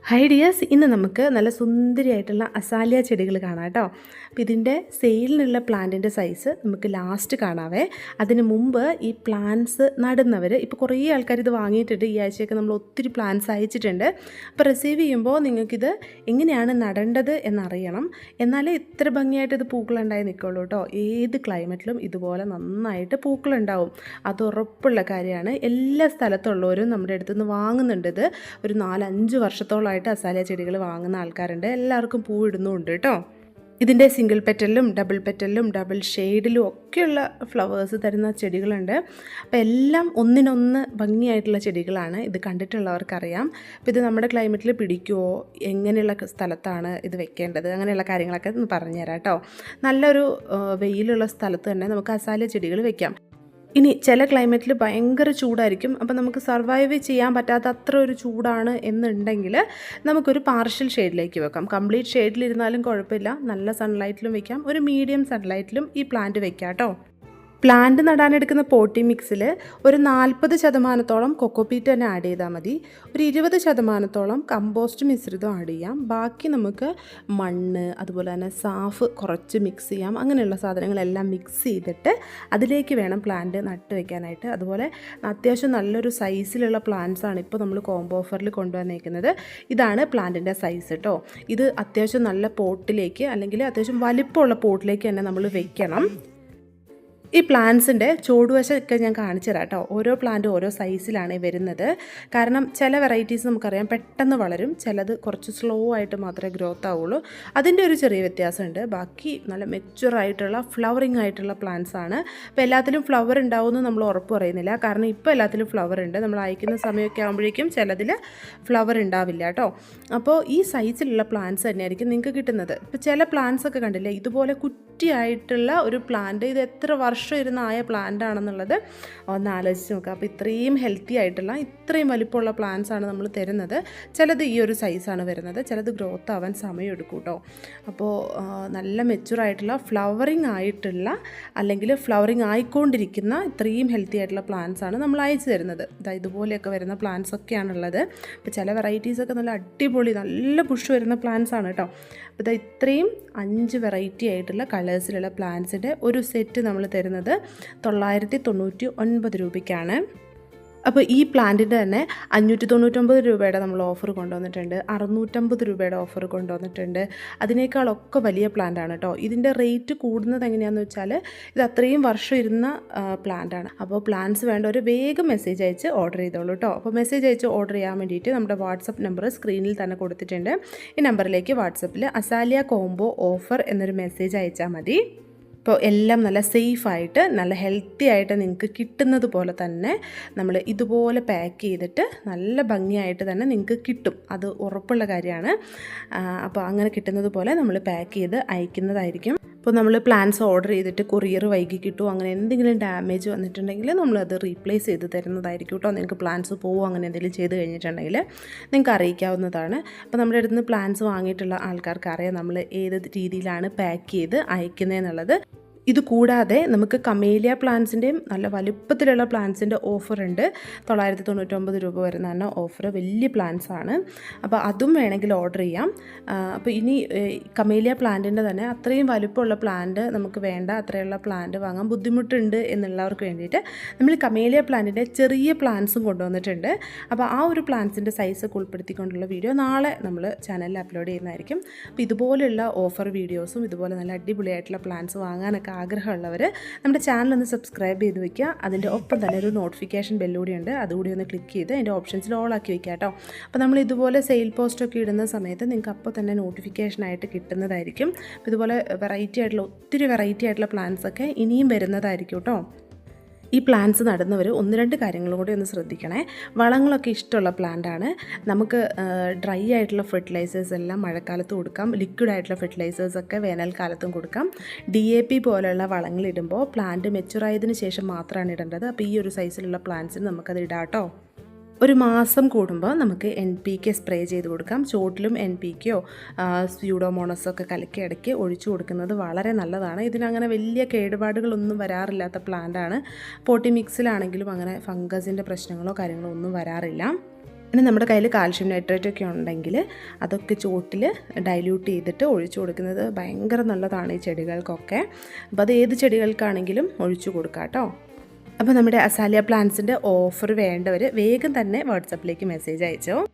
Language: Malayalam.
ഹൈ ഡിയേഴ്സ്, ഇന്ന് നമുക്ക് നല്ല സുന്ദരിയായിട്ടുള്ള അസാലിയ ചെടികൾ കാണാം കേട്ടോ. അപ്പോൾ ഇതിൻ്റെ സെയിലിനുള്ള പ്ലാന്റിൻ്റെ സൈസ് നമുക്ക് ലാസ്റ്റ് കാണാവേ. അതിന് മുമ്പ് ഈ പ്ലാന്റ്സ് നടുന്നവർ ഇപ്പോൾ കുറേ ആൾക്കാർ ഇത് വാങ്ങിയിട്ടുണ്ട്. ഈ ആഴ്ചയൊക്കെ നമ്മൾ ഒത്തിരി പ്ലാന്റ്സ് അയച്ചിട്ടുണ്ട്. അപ്പോൾ റിസീവ് ചെയ്യുമ്പോൾ നിങ്ങൾക്കിത് എങ്ങനെയാണ് നടേണ്ടത് എന്നറിയണം. എന്നാലേ ഇത്ര ഭംഗിയായിട്ട് ഇത് പൂക്കളുണ്ടായി നിൽക്കുള്ളൂ കേട്ടോ. ഏത് ക്ലൈമറ്റിലും ഇതുപോലെ നന്നായിട്ട് പൂക്കളുണ്ടാവും, അത് ഉറപ്പുള്ള കാര്യമാണ്. എല്ലാ സ്ഥലത്തുള്ളവരും നമ്മുടെ അടുത്തുനിന്ന് വാങ്ങുന്നുണ്ട്. ഇത് ഒരു 4-5 വർഷത്തോളമായിട്ട് അസാലിയ ചെടികൾ വാങ്ങുന്ന ആൾക്കാരുണ്ട്. എല്ലാവർക്കും പൂവിടുന്നുമുണ്ട് കേട്ടോ. ഇതിൻ്റെ സിംഗിൾ പെറ്റലിലും ഡബിൾ പെറ്റലിലും ഡബിൾ ഷെയ്ഡിലും ഒക്കെയുള്ള ഫ്ലവേഴ്സ് തരുന്ന ചെടികളുണ്ട്. അപ്പോൾ എല്ലാം ഒന്നിനൊന്ന് ഭംഗിയായിട്ടുള്ള ചെടികളാണ്. ഇത് കണ്ടിട്ടുള്ളവർക്കറിയാം. അപ്പോൾ ഇത് നമ്മുടെ ക്ലൈമറ്റിൽ പിടിക്കുമോ, എങ്ങനെയുള്ള സ്ഥലത്താണ് ഇത് വെക്കേണ്ടത്, അങ്ങനെയുള്ള കാര്യങ്ങളൊക്കെ ഒന്ന് പറഞ്ഞുതരാം കേട്ടോ. നല്ലൊരു വെയിലുള്ള സ്ഥലത്ത് തന്നെ നമുക്ക് അസാലിയ ചെടികൾ വെക്കാം. ഇനി ചില ക്ലൈമറ്റിൽ ഭയങ്കര ചൂടായിരിക്കും. അപ്പോൾ നമുക്ക് സർവൈവ് ചെയ്യാൻ പറ്റാത്ത അത്ര ഒരു ചൂടാണ് എന്നുണ്ടെങ്കിൽ നമുക്കൊരു പാർഷ്യൽ ഷെയ്ഡിലേക്ക് വെക്കാം. കംപ്ലീറ്റ് ഷെയ്ഡിലിരുന്നാലും കുഴപ്പമില്ല, നല്ല സൺലൈറ്റിലും വെക്കാം, ഒരു മീഡിയം സൺലൈറ്റിലും ഈ പ്ലാന്റ് വെക്കാം കേട്ടോ. പ്ലാന്റ് നടാനെടുക്കുന്ന പോട്ടി മിക്സിൽ ഒരു 40% കൊക്കോപീറ്റ് തന്നെ ആഡ് ചെയ്താൽ മതി. ഒരു 20% കമ്പോസ്റ്റ് മിശ്രിതം ആഡ് ചെയ്യാം. ബാക്കി നമുക്ക് മണ്ണ്, അതുപോലെ തന്നെ സാഫ് കുറച്ച് മിക്സ് ചെയ്യാം. അങ്ങനെയുള്ള സാധനങ്ങളെല്ലാം മിക്സ് ചെയ്തിട്ട് അതിലേക്ക് വേണം പ്ലാന്റ് നട്ട് വയ്ക്കാനായിട്ട്. അതുപോലെ അത്യാവശ്യം നല്ലൊരു സൈസിലുള്ള പ്ലാന്റ്സാണ് ഇപ്പോൾ നമ്മൾ കോംബോ ഓഫറിൽ കൊണ്ടുവന്നേക്കുന്നത്. ഇതാണ് പ്ലാന്റിൻ്റെ സൈസ് കേട്ടോ. ഇത് അത്യാവശ്യം നല്ല പോട്ടിലേക്ക്, അല്ലെങ്കിൽ അത്യാവശ്യം വലിപ്പമുള്ള പോട്ടിലേക്ക് തന്നെ നമ്മൾ വെക്കണം. ഈ പ്ലാന്റ്സിൻ്റെ ചുവടുവശമൊക്കെ ഞാൻ കാണിച്ചു തരാം കേട്ടോ. ഓരോ പ്ലാന്റ് ഓരോ സൈസിലാണ് വരുന്നത്. കാരണം ചില വെറൈറ്റീസ് നമുക്കറിയാം പെട്ടെന്ന് വളരും, ചിലത് കുറച്ച് സ്ലോ ആയിട്ട് മാത്രമേ ഗ്രോത്ത് ആവുള്ളൂ. അതിൻ്റെ ഒരു ചെറിയ വ്യത്യാസമുണ്ട്. ബാക്കി നല്ല മെച്ചുവറായിട്ടുള്ള ഫ്ലവറിങ് ആയിട്ടുള്ള പ്ലാന്റ്സ് ആണ്. അപ്പോൾ എല്ലാത്തിലും ഫ്ലവർ ഉണ്ടാവുമെന്ന് നമ്മൾ ഉറപ്പ് പറയുന്നില്ല. കാരണം ഇപ്പോൾ എല്ലാത്തിലും ഫ്ലവർ ഉണ്ട്. നമ്മൾ അയക്കുന്ന സമയമൊക്കെ ആകുമ്പോഴേക്കും ചിലതിൽ ഫ്ലവർ ഉണ്ടാവില്ല കേട്ടോ. അപ്പോൾ ഈ സൈസിലുള്ള പ്ലാന്റ്സ് തന്നെയായിരിക്കും നിങ്ങൾക്ക് കിട്ടുന്നത്. ഇപ്പോൾ ചില പ്ലാന്റ്സ് ഒക്കെ കണ്ടില്ലേ, ഇതുപോലെ കുറ്റിയായിട്ടുള്ള ഒരു പ്ലാന്റ്, ഇത് എത്ര വർഷം ഇരുന്നായ പ്ലാന്റ് ആണെന്നുള്ളത് ഒന്ന് ആലോചിച്ച് നോക്കുക. അപ്പോൾ ഇത്രയും ഹെൽത്തി ആയിട്ടുള്ള ഇത്രയും വലിപ്പമുള്ള പ്ലാന്റ്സ് ആണ് നമ്മൾ തരുന്നത്. ചിലത് ഈ ഒരു സൈസാണ് വരുന്നത്, ചിലത് ഗ്രോത്ത് ആവാൻ സമയം എടുക്കും കേട്ടോ. അപ്പോൾ നല്ല മെച്ചുറായിട്ടുള്ള ഫ്ലവറിങ് ആയിട്ടുള്ള, അല്ലെങ്കിൽ ഫ്ലവറിങ് ആയിക്കൊണ്ടിരിക്കുന്ന ഇത്രയും ഹെൽത്തി ആയിട്ടുള്ള പ്ലാന്റ്സ് ആണ് നമ്മൾ അയച്ചു തരുന്നത്. ഇതുപോലെയൊക്കെ വരുന്ന പ്ലാന്റ്സ് ഒക്കെയാണുള്ളത്. അപ്പോൾ ചില വെറൈറ്റീസൊക്കെ നല്ല അടിപൊളി നല്ല പുഷ് വരുന്ന പ്ലാന്റ്സ് ആണ് കേട്ടോ. അപ്പോൾ ഇത്രയും 5 വെറൈറ്റി ആയിട്ടുള്ള കളേഴ്സിലുള്ള പ്ലാന്റ്സിൻ്റെ ഒരു സെറ്റ് നമ്മൾ തരുന്നത് 999 രൂപയ്ക്കാണ്. അപ്പോൾ ഈ പ്ലാന്റിൻ്റെ തന്നെ 599 രൂപയുടെ നമ്മൾ ഓഫർ കൊണ്ടുവന്നിട്ടുണ്ട്, 650 രൂപയുടെ ഓഫർ കൊണ്ടുവന്നിട്ടുണ്ട്. അതിനേക്കാളൊക്കെ വലിയ പ്ലാന്റാണ് കേട്ടോ. ഇതിൻ്റെ റേറ്റ് കൂടുന്നത് എങ്ങനെയാണെന്ന് വെച്ചാൽ ഇത് അത്രയും വർഷം ഇരുന്ന പ്ലാന്റാണ്. അപ്പോൾ പ്ലാന്റ്സ് വേണ്ടവർ വേഗം മെസ്സേജ് അയച്ച് ഓർഡർ ചെയ്തോളൂ കേട്ടോ. അപ്പോൾ മെസ്സേജ് അയച്ച് ഓർഡർ ചെയ്യാൻ വേണ്ടിയിട്ട് നമ്മുടെ വാട്സപ്പ് നമ്പർ സ്ക്രീനിൽ തന്നെ കൊടുത്തിട്ടുണ്ട്. ഈ നമ്പറിലേക്ക് വാട്സപ്പിൽ അസാലിയ കോംബോ ഓഫർ എന്നൊരു മെസ്സേജ് അയച്ചാൽ മതി. അപ്പോൾ എല്ലാം നല്ല സേഫായിട്ട് നല്ല ഹെൽത്തി ആയിട്ട് നിങ്ങൾക്ക് കിട്ടുന്നത് പോലെ തന്നെ നമ്മൾ ഇതുപോലെ പാക്ക് ചെയ്തിട്ട് നല്ല ഭംഗിയായിട്ട് തന്നെ നിങ്ങൾക്ക് കിട്ടും, അത് ഉറപ്പുള്ള കാര്യമാണ്. അപ്പോൾ അങ്ങനെ കിട്ടുന്നത് പോലെ നമ്മൾ പാക്ക് ചെയ്ത് അയക്കുന്നതായിരിക്കും. അപ്പോൾ നമ്മൾ പ്ലാന്റ്സ് ഓർഡർ ചെയ്തിട്ട് കൊറിയർ വൈകി കിട്ടുമോ, അങ്ങനെ എന്തെങ്കിലും ഡാമേജ് വന്നിട്ടുണ്ടെങ്കിൽ നമ്മളത് റീപ്ലേസ് ചെയ്ത് തരുന്നതായിരിക്കും കേട്ടോ. നിങ്ങൾക്ക് പ്ലാന്റ്സ് പോവോ അങ്ങനെ എന്തെങ്കിലും ചെയ്ത് കഴിഞ്ഞിട്ടുണ്ടെങ്കിൽ നിങ്ങൾക്ക് അറിയിക്കാവുന്നതാണ്. അപ്പോൾ നമ്മുടെ അടുത്ത് നിന്ന് പ്ലാന്റ്സ് വാങ്ങിയിട്ടുള്ള ആൾക്കാർക്ക് അറിയാം നമ്മൾ ഏത് രീതിയിലാണ് പാക്ക് ചെയ്ത് അയക്കുന്നതെന്നുള്ളത്. ഇത് കൂടാതെ നമുക്ക് കമേലിയ പ്ലാന്റ്സിൻ്റെയും നല്ല വലുപ്പത്തിലുള്ള പ്ലാന്റ്സിൻ്റെ ഓഫർ ഉണ്ട്. 999 രൂപ വരുന്ന തന്നെ ഓഫർ, വലിയ പ്ലാന്റ്സ് ആണ്. അപ്പോൾ അതും വേണമെങ്കിൽ ഓർഡർ ചെയ്യാം. അപ്പോൾ ഇനി കമേലിയ പ്ലാന്റിൻ്റെ തന്നെ അത്രയും വലുപ്പമുള്ള പ്ലാന്റ് നമുക്ക് വേണ്ട, അത്രയുള്ള പ്ലാന്റ് വാങ്ങാൻ ബുദ്ധിമുട്ടുണ്ട് എന്നുള്ളവർക്ക് വേണ്ടിയിട്ട് നമ്മൾ കമേലിയ പ്ലാന്റിൻ്റെ ചെറിയ പ്ലാന്റ്സും കൊണ്ടുവന്നിട്ടുണ്ട്. അപ്പോൾ ആ ഒരു പ്ലാന്റ്സിൻ്റെ സൈസൊക്കെ ഉൾപ്പെടുത്തിക്കൊണ്ടുള്ള വീഡിയോ നാളെ നമ്മൾ ചാനലിൽ അപ്ലോഡ് ചെയ്യുന്നതായിരിക്കും. അപ്പോൾ ഇതുപോലെയുള്ള ഓഫർ വീഡിയോസും ഇതുപോലെ നല്ല അടിപൊളിയായിട്ടുള്ള പ്ലാന്റ്സ് വാങ്ങാനൊക്കെ ആഗ്രഹമുള്ളവർ നമ്മുടെ ചാനൽ ഒന്ന് സബ്സ്ക്രൈബ് ചെയ്ത് വയ്ക്കുക. അതിൻ്റെ ഒപ്പം തന്നെ ഒരു നോട്ടിഫിക്കേഷൻ ബെല്ലൂടി ഉണ്ട്, അതുകൂടി ഒന്ന് ക്ലിക്ക് ചെയ്ത് അതിൻ്റെ ഓപ്ഷൻസിൽ ഓൾ ആക്കി വയ്ക്കുക കേട്ടോ. അപ്പോൾ നമ്മൾ ഇതുപോലെ സെയിൽ പോസ്റ്റൊക്കെ ഇടുന്ന സമയത്ത് നിങ്ങൾക്ക് അപ്പോൾ തന്നെ നോട്ടിഫിക്കേഷനായിട്ട് കിട്ടുന്നതായിരിക്കും. അപ്പോൾ ഇതുപോലെ ഒത്തിരി വെറൈറ്റി ആയിട്ടുള്ള പ്ലാന്റ്സൊക്കെ ഇനിയും വരുന്നതായിരിക്കും കേട്ടോ. ഈ പ്ലാന്റ്സ് നടുന്നവർ 1-2 കാര്യങ്ങളും കൂടി ഒന്ന് ശ്രദ്ധിക്കണേ. വളങ്ങളൊക്കെ ഇഷ്ടമുള്ള പ്ലാന്റാണ്. നമുക്ക് ഡ്രൈ ആയിട്ടുള്ള ഫെർട്ടിലൈസേഴ്സ് എല്ലാം മഴക്കാലത്ത് കൊടുക്കാം, ലിക്വിഡ് ആയിട്ടുള്ള ഫെർട്ടിലൈസേഴ്സൊക്കെ വേനൽക്കാലത്തും കൊടുക്കാം. DAP പോലെയുള്ള വളങ്ങൾ ഇടുമ്പോൾ പ്ലാന്റ് മെച്ചുറായതിന് ശേഷം മാത്രമാണ് ഇടേണ്ടത്. അപ്പോൾ ഈ ഒരു സൈസിലുള്ള പ്ലാന്റ്സിന് നമുക്കത് ഇടാം കേട്ടോ. ഒരു മാസം കൂടുമ്പോൾ നമുക്ക് NPK സ്പ്രേ ചെയ്ത് കൊടുക്കാം. ചോട്ടിലും NPKയോ സ്യൂഡോമോണസോ ഒക്കെ കലക്കി ഇടയ്ക്ക് ഒഴിച്ചു കൊടുക്കുന്നത് വളരെ നല്ലതാണ്. ഇതിനങ്ങനെ വലിയ കേടുപാടുകളൊന്നും വരാറില്ലാത്ത പ്ലാന്റാണ്. പോട്ടി മിക്സിലാണെങ്കിലും അങ്ങനെ ഫംഗസിൻ്റെ പ്രശ്നങ്ങളോ കാര്യങ്ങളോ ഒന്നും വരാറില്ല. ഇനി നമ്മുടെ കയ്യിൽ കാൽഷ്യം നൈട്രേറ്റ് ഒക്കെ ഉണ്ടെങ്കിൽ അതൊക്കെ ചോട്ടിൽ ഡൈല്യൂട്ട് ചെയ്തിട്ട് ഒഴിച്ചു കൊടുക്കുന്നത് ഭയങ്കര നല്ലതാണ് ഈ ചെടികൾക്കൊക്കെ. അപ്പോൾ അത് ഏത് ചെടികൾക്കാണെങ്കിലും ഒഴിച്ചു കൊടുക്കാം കേട്ടോ. അപ്പോൾ നമ്മുടെ അസാലിയ പ്ലാന്റ്സിൻ്റെ ഓഫർ വേണ്ടവർ വേഗം തന്നെ വാട്സപ്പിലേക്ക് മെസ്സേജ് അയച്ചോ.